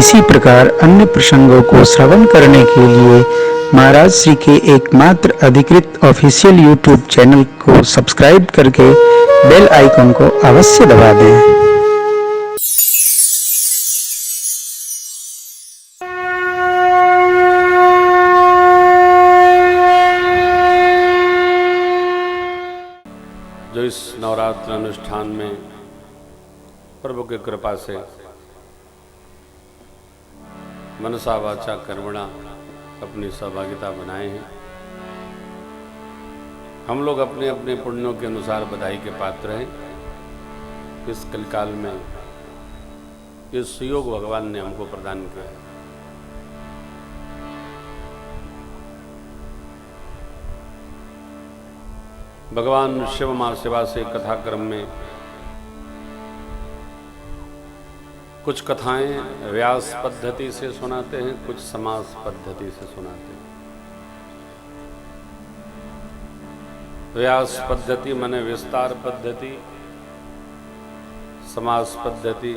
इसी प्रकार अन्य प्रसंगों को श्रवण करने के लिए महाराज श्री के एकमात्र अधिकृत ऑफिशियल यूट्यूब चैनल को सब्सक्राइब करके बेल आइकन को अवश्य दबा दें। जो इस नवरात्र अनुष्ठान में प्रभु की कृपा से मनसा वाचा कर्मणा अपनी सहभागिता बनाए हैं, हम लोग अपने अपने पुण्यों के अनुसार बधाई के पात्र हैं। इस कलकाल में ये सुयोग भगवान ने हमको प्रदान किया है। भगवान शिव मां शिवा से कथा क्रम में कुछ कथाएं व्यास पद्धति से सुनाते हैं, कुछ समास पद्धति से सुनाते हैं। व्यास पद्धति माने विस्तार पद्धति, समास पद्धति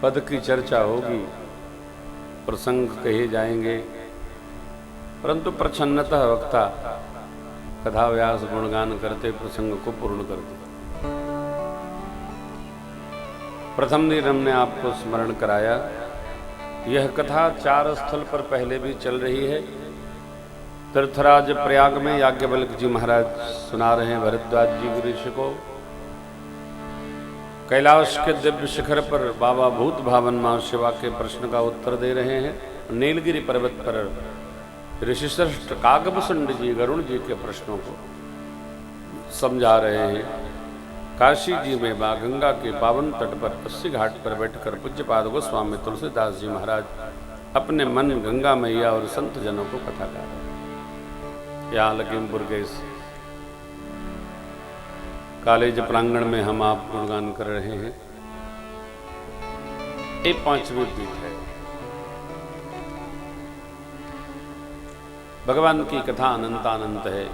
पद की चर्चा होगी, प्रसंग कहे जाएंगे, परंतु प्रच्छन्नतः वक्ता कथा व्यास गुणगान करते प्रसंग को पूर्ण करते। प्रथम दिन हमने आपको स्मरण कराया, यह कथा 4 स्थल पर पहले भी चल रही है। तीर्थराज प्रयाग में याज्ञवल्क्य जी महाराज सुना रहे हैं भरद्वाज जी ऋषि को। कैलाश के दिव्य शिखर पर बाबा भूत भावन मां शिवा के प्रश्न का उत्तर दे रहे हैं। नीलगिरी पर्वत पर ऋषिश्रेष्ठ कागभूषण जी गरुण जी के प्रश्नों को समझा रहे हैं। काशी जी में मां गंगा के पावन तट पर 80 घाट पर बैठकर पूज्यपाद गोस्वामी तुलसीदास जी महाराज अपने मन गंगा मैया और संत जनों को कथा गा रहे हैं। यहाँ लखीमपुर के इस कॉलेज प्रांगण में हम आप गुणगान कर रहे हैं। ये 5वीं पीठ है। भगवान की कथा अनंतानंत है।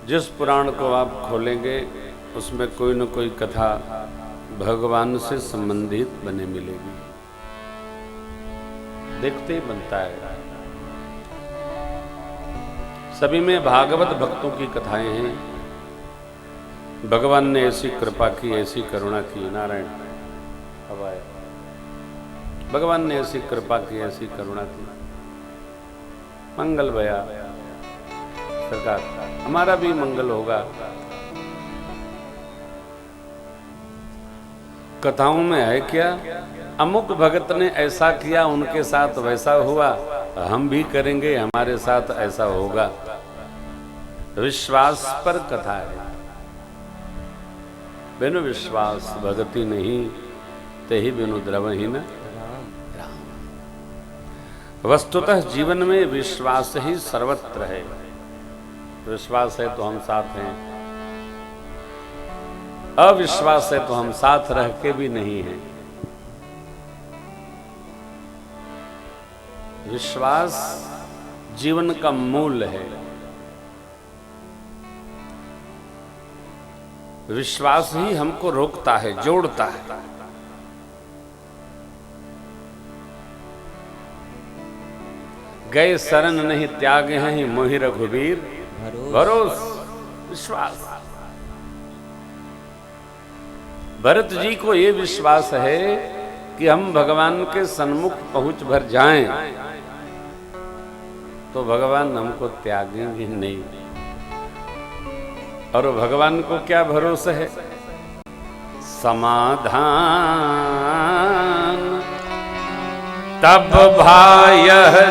जिस पुराण को आप खोलेंगे उसमें कोई न कोई कथा भगवान से संबंधित बने मिलेगी, देखते ही बनता है। सभी में भागवत भक्तों की कथाएं हैं। भगवान ने ऐसी कृपा की, ऐसी करुणा की। नारायण हवाए भगवान ने ऐसी कृपा की, ऐसी करुणा की। मंगल भया सरकार, हमारा भी मंगल होगा। कथाओं में है क्या, अमुक भगत ने ऐसा किया, उनके साथ वैसा हुआ, हम भी करेंगे, हमारे साथ ऐसा होगा। विश्वास पर कथा है। बिनु विश्वास भगति नहीं, तेहि बिनु द्रवहीन राम। वस्तुतः जीवन में विश्वास ही सर्वत्र है। विश्वास है तो हम साथ हैं, अविश्वास है तो हम साथ रह के भी नहीं हैं। विश्वास जीवन का मूल है। विश्वास ही हमको रोकता है, जोड़ता है। गए शरण नहीं त्यागे हैं मोहि रघुबीर भरोस विश्वास। भरत जी को ये विश्वास है कि हम भगवान के सन्मुख पहुंच भर जाएं तो भगवान हमको त्यागेंगे नहीं। और भगवान को क्या भरोसा है, समाधान तब भाय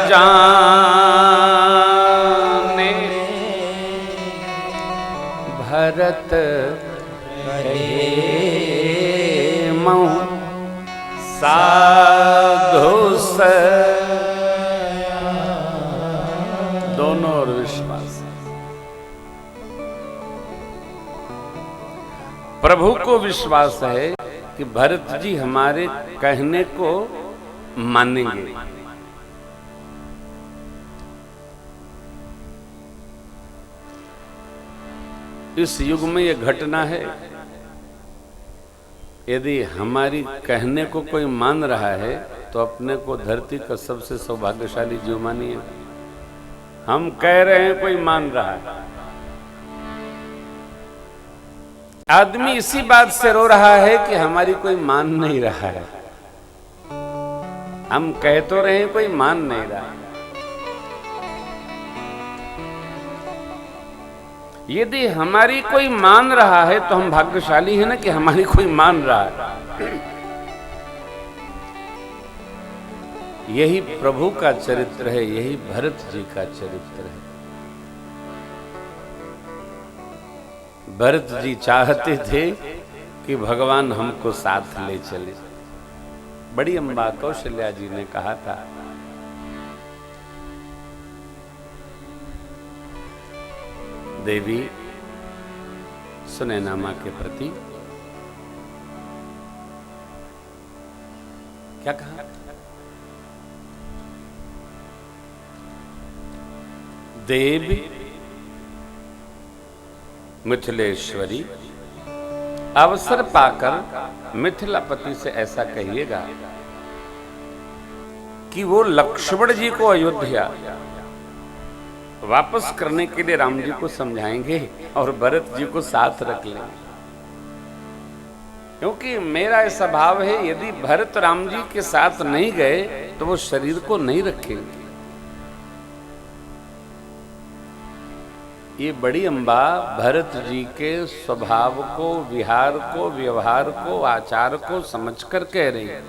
जाने भरत मऊ साधु दोनों और विश्वास। प्रभु को विश्वास है कि भरत जी हमारे कहने को मानेंगे। इस युग में ये घटना है। यदि हमारी कहने को कोई मान रहा है तो अपने को धरती का सबसे सौभाग्यशाली जीव मानिए। हम कह रहे हैं कोई मान रहा है। आदमी इसी बात से रो रहा है कि हमारी कोई मान नहीं रहा है। हम कह तो रहे हैं, कोई मान नहीं रहा। यदि हमारी कोई मान रहा है तो हम भाग्यशाली हैं ना कि हमारी कोई मान रहा है। यही प्रभु का चरित्र है, यही भरत जी का चरित्र है। भरत जी चाहते थे कि भगवान हमको साथ ले चले। बड़ी अम्बा कौशल्या जी ने कहा था, देवी सुनैना मां के प्रति क्या कहा? देवी मिथिलेश्वरी, अवसर पाकर मिथिलापति से ऐसा कहिएगा कि वो लक्ष्मण जी को अयोध्या वापस करने के लिए राम जी को समझाएंगे और भरत जी को साथ रख लेंगे। क्योंकि मेरा ऐसा भाव है, यदि भरत राम जी के साथ नहीं गए तो वो शरीर को नहीं रखेंगे। ये बड़ी अम्बा भरत जी के स्वभाव को, विहार को, व्यवहार को, आचार को समझकर कह रही है।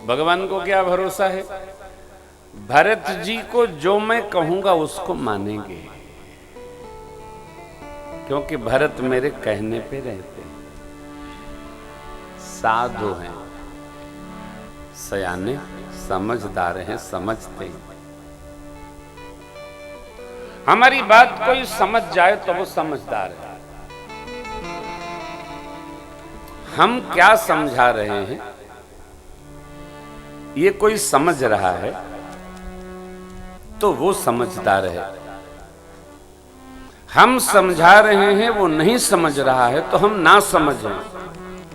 भगवान को क्या भरोसा है? भरत जी को जो मैं कहूंगा उसको मानेंगे, क्योंकि भरत मेरे कहने पे रहते हैं, साधु हैं, सयाने समझदार हैं, समझते हैं। हमारी बात कोई समझ जाए तो वो समझदार है। हम क्या समझा रहे हैं ये कोई समझ रहा है तो वो समझदार है। हम समझा रहे हैं, वो नहीं समझ रहा है तो हम ना समझें।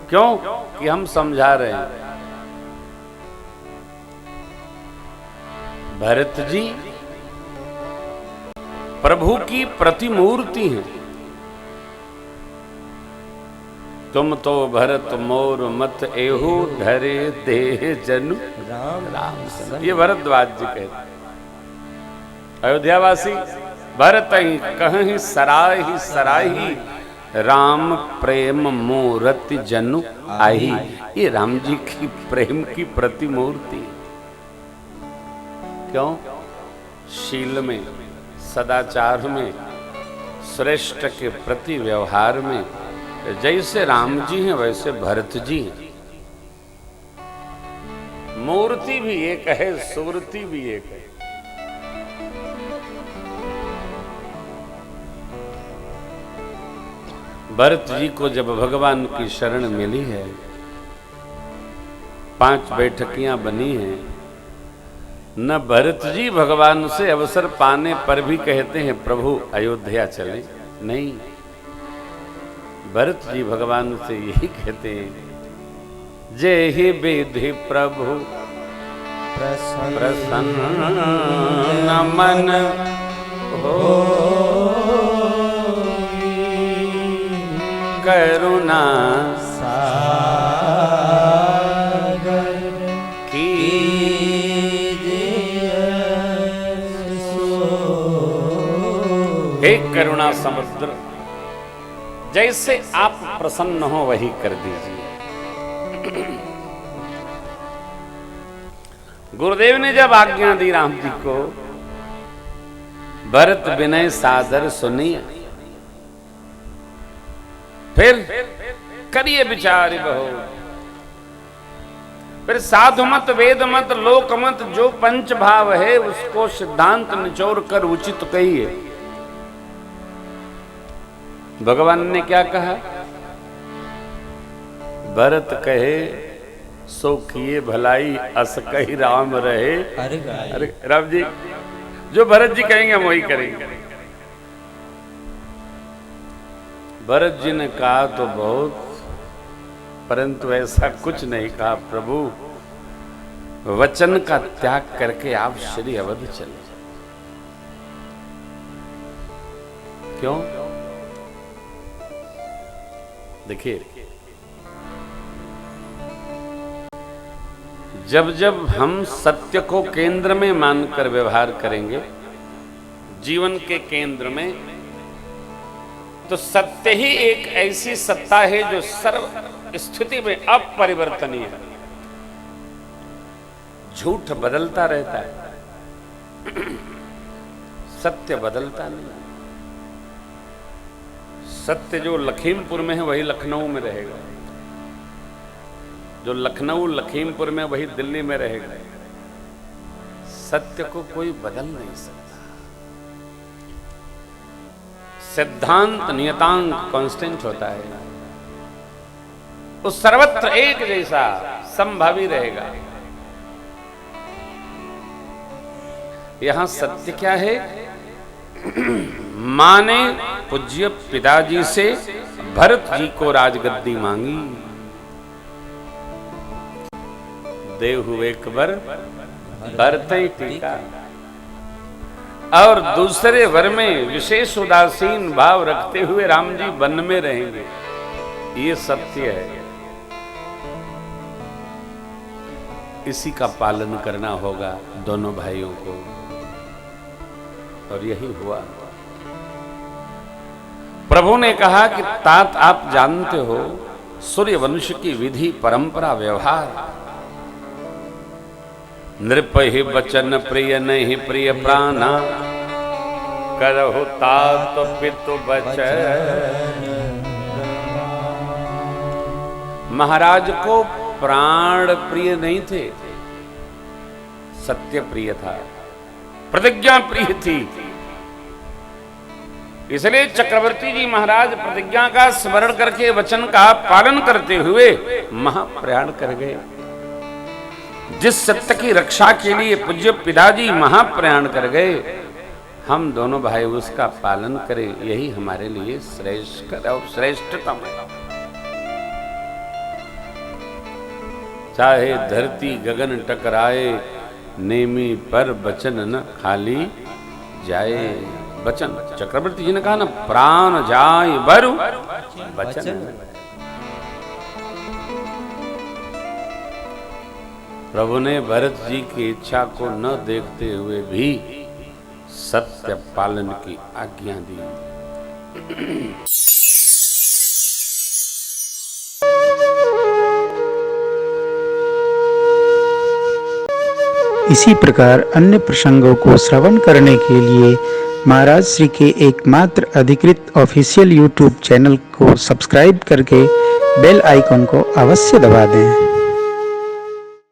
क्यों? कि हम समझा रहे हैं। भरत जी प्रभु की प्रतिमूर्ति हैं। तुम तो भरत मोर मत एहू धरे दे जनु राम। ये भरद्वाज जी कहते, अयोध्यावासी भरत ही कहीं सराही सराही, राम प्रेम मूर्ति जनु आई। ये राम जी की प्रेम की प्रतिमूर्ति। क्यों? शील में, सदाचार में, श्रेष्ठ के प्रति व्यवहार में जैसे राम जी हैं वैसे भरत जी हैं। मूर्ति भी एक है, सुरति भी एक है। भरत जी को जब भगवान की शरण मिली है, 5 बैठकियां बनी हैं, न भरत जी भगवान से अवसर पाने पर भी कहते हैं प्रभु अयोध्या चले, नहीं। भरत जी भगवान से यही कहते हैं, जय ही विधि प्रभु प्रसन्न मन हो, करुणा हे करुणा समुद्र, जैसे आप प्रसन्न हो वही कर दीजिए। गुरुदेव ने जब आज्ञा दी राम जी को, भरत विनय सादर सुनिए, फिर करिए विचार बहु, फिर साधु मत, वेद मत, लोक मत, जो पंच भाव है उसको सिद्धांत निचोड़ कर उचित कहिए। भगवान ने क्या कहा? भरत कहे सो किए भलाई, अस कही राम रहे। अरे राम जी, जो भरत जी कहेंगे हम वही करेंगे। भरत जी ने कहा तो बहुत, परंतु ऐसा कुछ नहीं कहा। प्रभु, वचन का त्याग करके आप श्री अवध चले। क्यों? देखिए, जब जब हम सत्य को केंद्र में मानकर व्यवहार करेंगे, जीवन के केंद्र में, तो सत्य ही एक ऐसी सत्ता है जो सर्व स्थिति में अपरिवर्तनीय है। झूठ बदलता रहता है, सत्य बदलता नहीं। सत्य जो लखीमपुर में है वही लखनऊ में रहेगा, जो लखनऊ लखीमपुर में वही दिल्ली में रहेगा। सत्य को कोई बदल नहीं सकता। सिद्धांत नियतांक कांस्टेंट होता है, वो सर्वत्र एक जैसा संभावी रहेगा। यहां सत्य क्या है? मां ने पूज्य पिताजी से भरत जी को राजगद्दी मांगी, देहु एक वर भरते टीका, और दूसरे वर में विशेष उदासीन भाव रखते हुए राम जी वन में रहेंगे। ये सत्य है, इसी का पालन करना होगा दोनों भाइयों को, और यही हुआ। प्रभु ने कहा कि तात आप जानते हो सूर्य वंश की विधि परंपरा व्यवहार, नृप ही बचन प्रिय नहीं प्रिय प्राणा, करहु तात पितु बचन। महाराज को प्राण प्रिय नहीं थे, सत्य प्रिय था, प्रतिज्ञा प्रिय थी। इसलिए चक्रवर्ती जी महाराज प्रतिज्ञा का स्मरण करके वचन का पालन करते हुए महाप्रयाण कर गए। जिस सत्य की रक्षा के लिए पूज्य पिताजी महाप्रयाण कर गए, हम दोनों भाई उसका पालन करें, यही हमारे लिए श्रेष्ठ और श्रेष्ठतम है। चाहे धरती गगन टकराए, नेमी पर बचन न खाली जाए। बचन, चक्रवर्ती जी ने कहा ना, प्राण जाए बरु बचन। प्रभु ने भरत जी की इच्छा को न देखते हुए भी सत्य पालन की आज्ञा दी। इसी प्रकार अन्य प्रसंगों को श्रवण करने के लिए महाराज श्री के एकमात्र अधिकृत ऑफिशियल यूट्यूब चैनल को सब्सक्राइब करके बेल आइकन को अवश्य दबा दें।